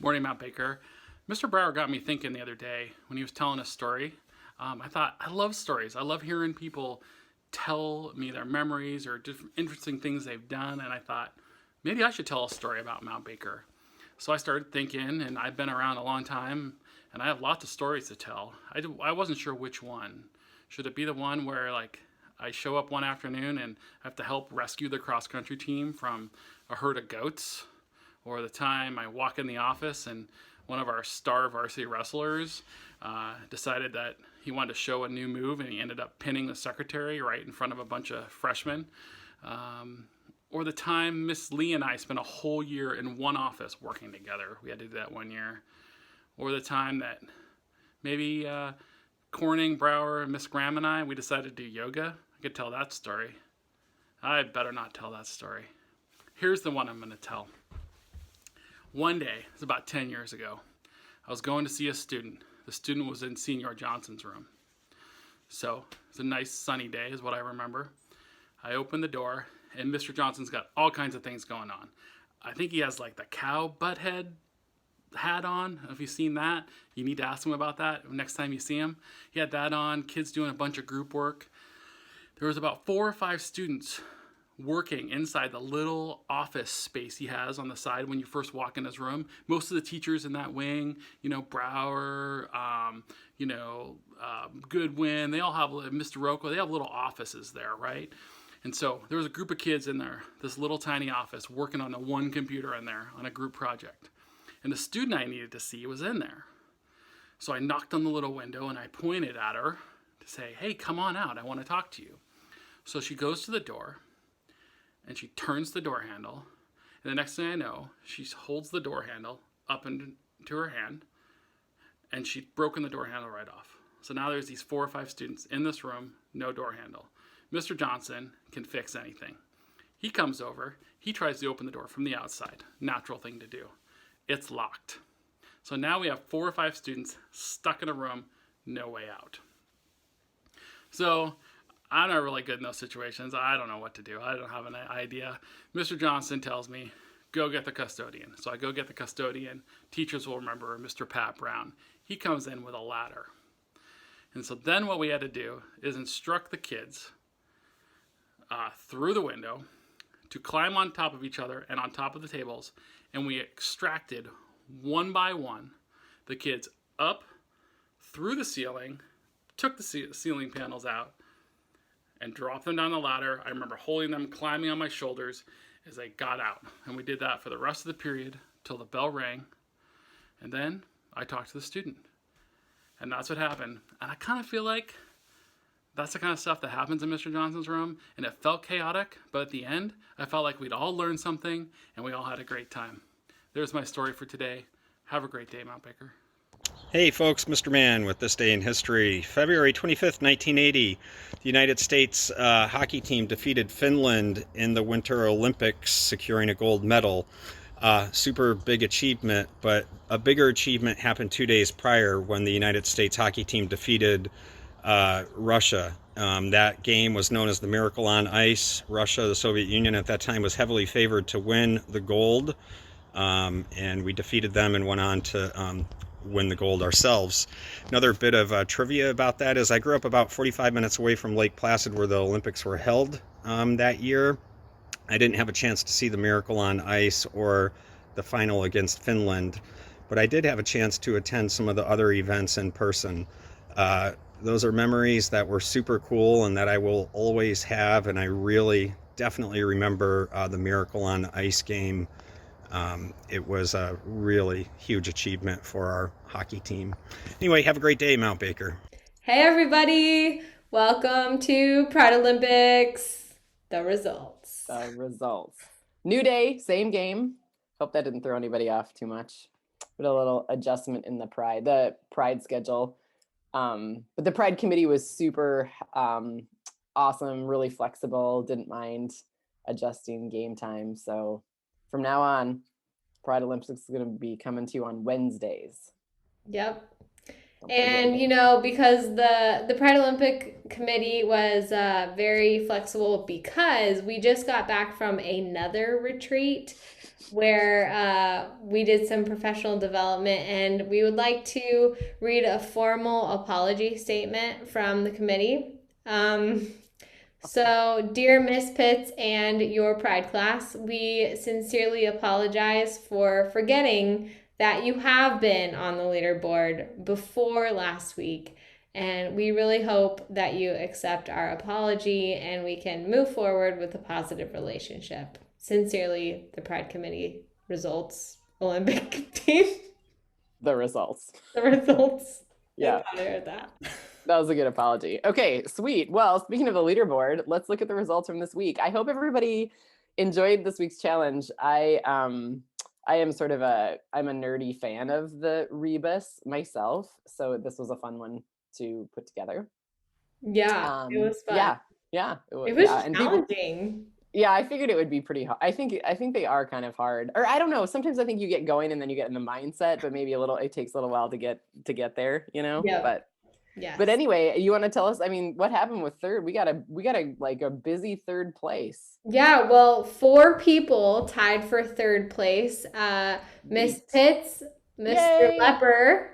Morning, Mount Baker. Mr. Brower got me thinking the other day when he was telling a story. I thought, I love stories. I love hearing people tell me their memories or different interesting things they've done. And I thought, maybe I should tell a story about Mount Baker. So I started thinking, and I've been around a long time, and I have lots of stories to tell. I wasn't sure which one. Should it be the one where, like, I show up one afternoon and I have to help rescue the cross country team from a herd of goats? Or the time I walk in the office and one of our star varsity wrestlers decided that he wanted to show a new move and he ended up pinning the secretary right in front of a bunch of freshmen. Or the time Miss Lee and I spent a whole year in one office working together. We had to do that one year. Or the time that maybe Corning, Brower, Miss Graham and we decided to do yoga. I could tell that story. I better not tell that story. Here's the one I'm going to tell. One day, it was about 10 years ago, I was going to see a student. The student was in Senior Johnson's room. So it's a nice sunny day is what I remember. I opened the door and Mr. Johnson's got all kinds of things going on. I think he has like the cow butt head hat on. If you've seen that, you need to ask him about that next time you see him. He had that on, kids doing a bunch of group work. There was about 4 or 5 students working inside the little office space he has on the side when you first walk in his room. Most of the teachers in that wing, Brower, Goodwin, they all have, Mr. Rocco, they have little offices there, right? And so there was a group of kids in there, this little tiny office, working on the one computer in there on a group project. And the student I needed to see was in there. So I knocked on the little window and I pointed at her to say, hey, come on out, I want to talk to you. So she goes to the door, and she turns the door handle, and the next thing I know, she holds the door handle up into her hand, and she'd broken the door handle right off. So now there's these 4 or 5 students in this room, no door handle. Mr. Johnson can fix anything. He comes over, he tries to open the door from the outside, natural thing to do. It's locked. So now we have 4 or 5 students stuck in a room, no way out. So I'm not really good in those situations. I don't know what to do. I don't have an idea. Mr. Johnson tells me, go get the custodian. So I go get the custodian. Teachers will remember Mr. Pat Brown. He comes in with a ladder. And so then what we had to do is instruct the kids through the window to climb on top of each other and on top of the tables. And we extracted one by one the kids up through the ceiling, took the ceiling panels out, and dropped them down the ladder. I remember holding them, climbing on my shoulders as they got out. And we did that for the rest of the period till the bell rang. And then I talked to the student. And that's what happened. And I kind of feel like that's the kind of stuff that happens in Mr. Johnson's room. And it felt chaotic, but at the end, I felt like we'd all learned something and we all had a great time. There's my story for today. Have a great day, Mount Baker. Hey folks, Mr. Mann with This Day in History. February 25th, 1980, the United States hockey team defeated Finland in the Winter Olympics, securing a gold medal. Super big achievement, but a bigger achievement happened 2 days prior when the United States hockey team defeated Russia. That game was known as the Miracle on Ice. Russia, the Soviet Union at that time, was heavily favored to win the gold, and we defeated them and went on to win the gold ourselves. Another bit of trivia about that is I grew up about 45 minutes away from Lake Placid where the Olympics were held that year. I didn't have a chance to see the Miracle on Ice or the final against Finland, but I did have a chance to attend some of the other events in person. Those are memories that were super cool and that I will always have, and I really definitely remember the Miracle on Ice game. It was a really huge achievement for our hockey team. Anyway, have a great day, Mount Baker. Hey everybody, welcome to Pride Olympics. The results. New day, same game. Hope that didn't throw anybody off too much. But a little adjustment in the Pride schedule. But the Pride committee was super awesome, really flexible, didn't mind adjusting game time. So from now on, Pride Olympics is going to be coming to you on Wednesdays. Yep. Don't forget And it. because the Pride Olympic Committee was very flexible because we just got back from another retreat where we did some professional development, and we would like to read a formal apology statement from the committee. So, dear Miss Pitts and your Pride class, we sincerely apologize for forgetting that you have been on the leaderboard before last week. And we really hope that you accept our apology and we can move forward with a positive relationship. Sincerely, the Pride Committee results Olympic team. The results. The results. Yeah. I thought I heard that. That was a good apology. Okay, sweet. Well, speaking of the leaderboard, let's look at the results from this week. I hope everybody enjoyed this week's challenge. I'm a nerdy fan of the rebus myself, so this was a fun one to put together. Yeah, it was fun. Yeah, It was and challenging. yeah, I figured it would be pretty hard. I think they are kind of hard. Or I don't know. Sometimes I think you get going and then you get in the mindset, but maybe it takes a little while to get there, Yeah. But Yes. But anyway, you want to tell us, I mean, what happened with third? We got a like a busy third place. Yeah, well, 4 people tied for third place. Miss Pitts, Mr. Yay! Lepper,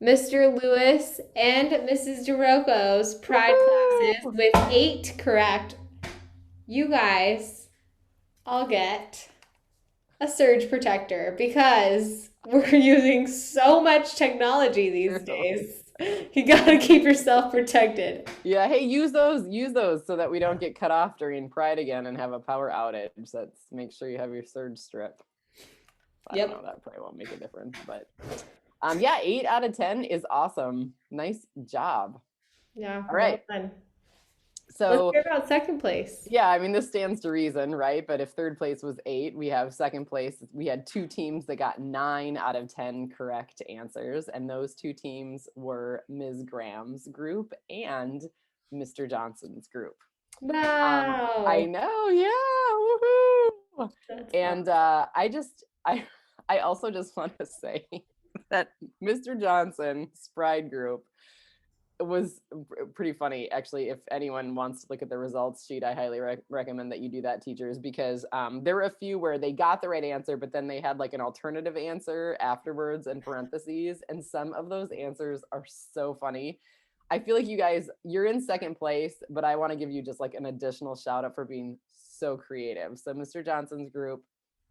Mr. Lewis, and Mrs. DeRocco's Pride classes with 8 correct. You guys all get a surge protector because we're using so much technology these days. You gotta keep yourself protected. Yeah, hey, use those so that we don't get cut off during Pride again and have a power outage. Make sure you have your surge strip. I don't know, that probably won't make a difference, but yeah, 8 out of 10 is awesome. Nice job. Yeah. All right. Well done. So let's hear about second place. Yeah, I mean, this stands to reason, right? But if third place was 8, we have second place. We had 2 teams that got 9 out of 10 correct answers. And those 2 teams were Ms. Graham's group and Mr. Johnson's group. Wow. I know. Yeah. Woohoo. And I also just want to say that Mr. Johnson's Pride group was pretty funny, actually. If anyone wants to look at the results sheet, I highly recommend that you do that, teachers, because there were a few where they got the right answer, but then they had like an alternative answer afterwards in parentheses, and some of those answers are so funny. I feel like you guys, you're in second place, but I want to give you just like an additional shout out for being so creative. So Mr. Johnson's group,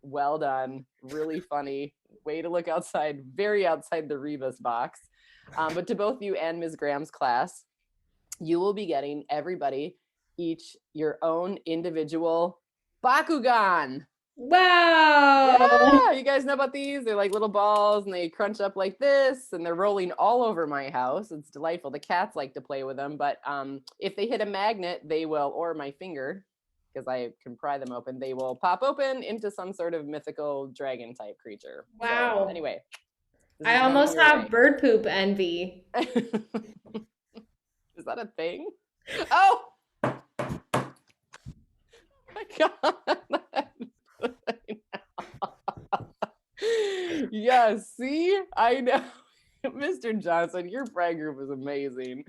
well done, really funny, way to look outside, very outside the rebus box. But to both you and Ms. Graham's class, you will be getting, everybody, each your own individual Bakugan. Wow. Yeah, you guys know about these? They're like little balls and they crunch up like this and they're rolling all over my house. It's delightful. The cats like to play with them, but if they hit a magnet, they will, or my finger, because I can pry them open, they will pop open into some sort of mythical dragon type creature. Wow. So, anyway. I almost have bird poop envy. Is that a thing? Oh! My God. Yeah, see? I know. Mr. Johnson, your pride group is amazing.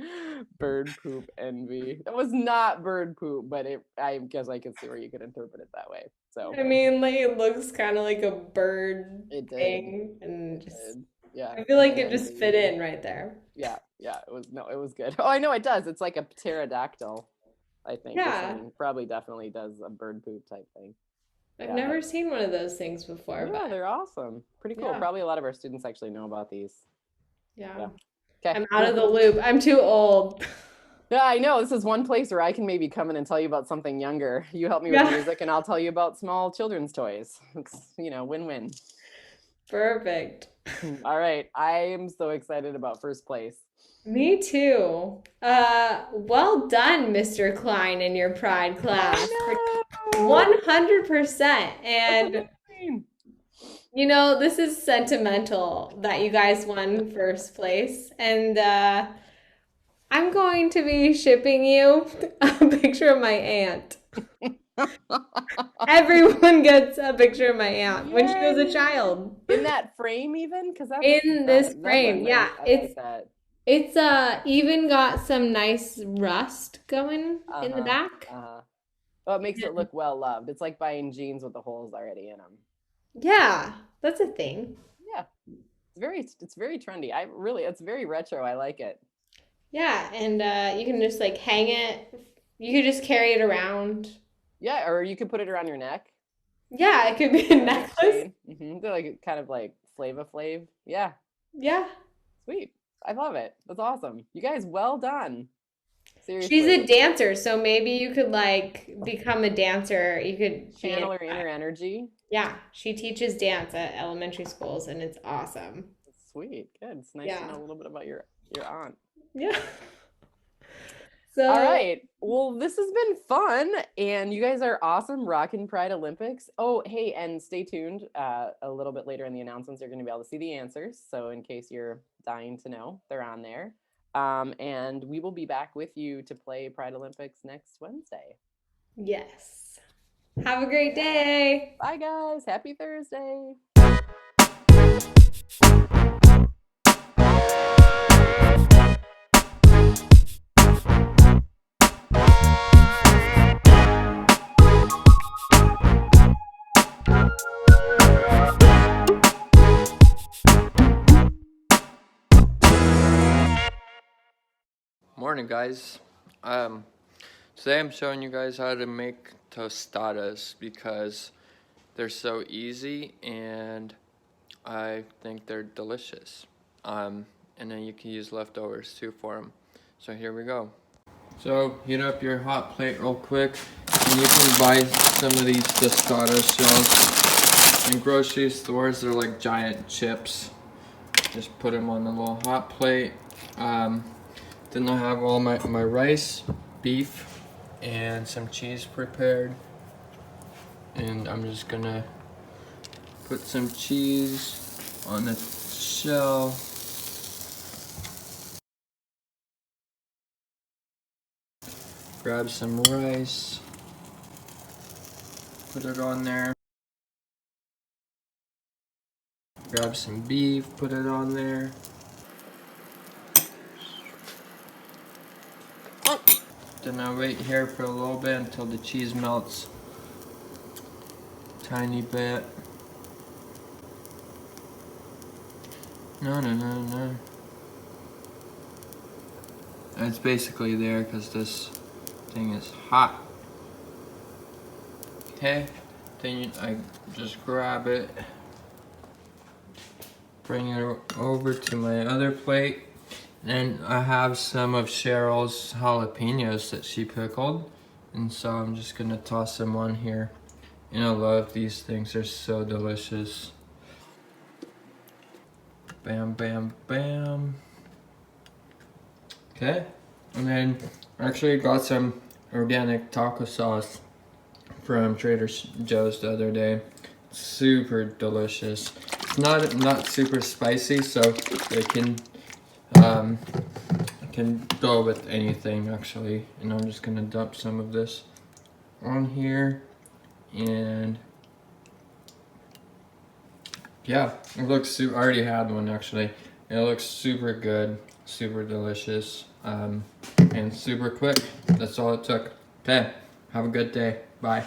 Bird poop envy. That was not bird poop, but I guess I could see where you could interpret it that way. So I mean, like, it looks kind of like a bird thing. And just yeah. I feel like it just fit in right there. Yeah, it was good. Oh, I know it does. It's like a pterodactyl, I think. Yeah. Probably definitely does a bird poop type thing. I've never seen one of those things before. Yeah, they're awesome. Pretty cool. Yeah. Probably a lot of our students actually know about these. Yeah. Okay. I'm out of the loop. I'm too old. Yeah, I know. This is one place where I can maybe come in and tell you about something younger. You help me with music and I'll tell you about small children's toys. It's, win-win. Perfect. All right. I am so excited about first place. Me too. Well done, Mr. Klein, in your Pride class. 100%. And this is sentimental that you guys won first place. And I'm going to be shipping you a picture of my aunt. Everyone gets a picture of my aunt when she was a child. In that frame, even? In this frame, yeah. It's like that. It's even got some nice rust going in the Uh-huh. back. Uh-huh. Oh, it makes it look well loved. It's like buying jeans with the holes already in them. Yeah, that's a thing. Yeah, it's very trendy. It's very retro. I like it. Yeah, and you can just like hang it. You could just carry it around. Yeah, or you could put it around your neck. Yeah, it could be a Like a necklace. chain. They're like kind of like Flava Flav. Yeah, Yeah. sweet. I love it. That's awesome. You guys, well done. She's a Seriously. dancer, so maybe you could like become a dancer. You could be in. Channel her inner energy. Yeah, she teaches dance at elementary schools and it's awesome. Sweet. Good. It's nice to Yeah. know a little bit about your aunt. Yeah. All So, right. Well, this has been fun, and you guys are awesome. Rockin' Pride Olympics. Oh, hey, and stay tuned. A little bit later in the announcements, you're going to be able to see the answers. So, in case you're dying to know, they're on there. And we will be back with you to play Pride Olympics next Wednesday. yes. Have a great day. Bye, guys. Happy Thursday. Morning, guys. Um, Today I'm showing you guys how to make tostadas because they're so easy and I think they're delicious. And then you can use leftovers too for them. So here we go. So heat up your hot plate real quick, and you can buy some of these tostada shells in grocery stores. They're like giant chips. Just put them on the little hot plate. Then I have all my rice, beef, and some cheese prepared. And I'm just gonna put some cheese on the shell. Grab some rice, put it on there. Grab some beef, put it on there. Then I wait here for a little bit until the cheese melts. Tiny bit. No. It's basically there because this thing is hot. Okay, then I just grab it, bring it over to my other plate. And I have some of Cheryl's jalapenos that she pickled. And so I'm just gonna toss them on here. And I love these things, they're so delicious. Bam, bam, bam. Okay, and then I actually got some organic taco sauce from Trader Joe's the other day. Super delicious. It's not super spicy, so it can go with anything actually. And I'm just gonna dump some of this on here, and yeah, it looks I already had one actually. It looks super good, super delicious, and super quick. That's all it took. Okay, have a good day. Bye.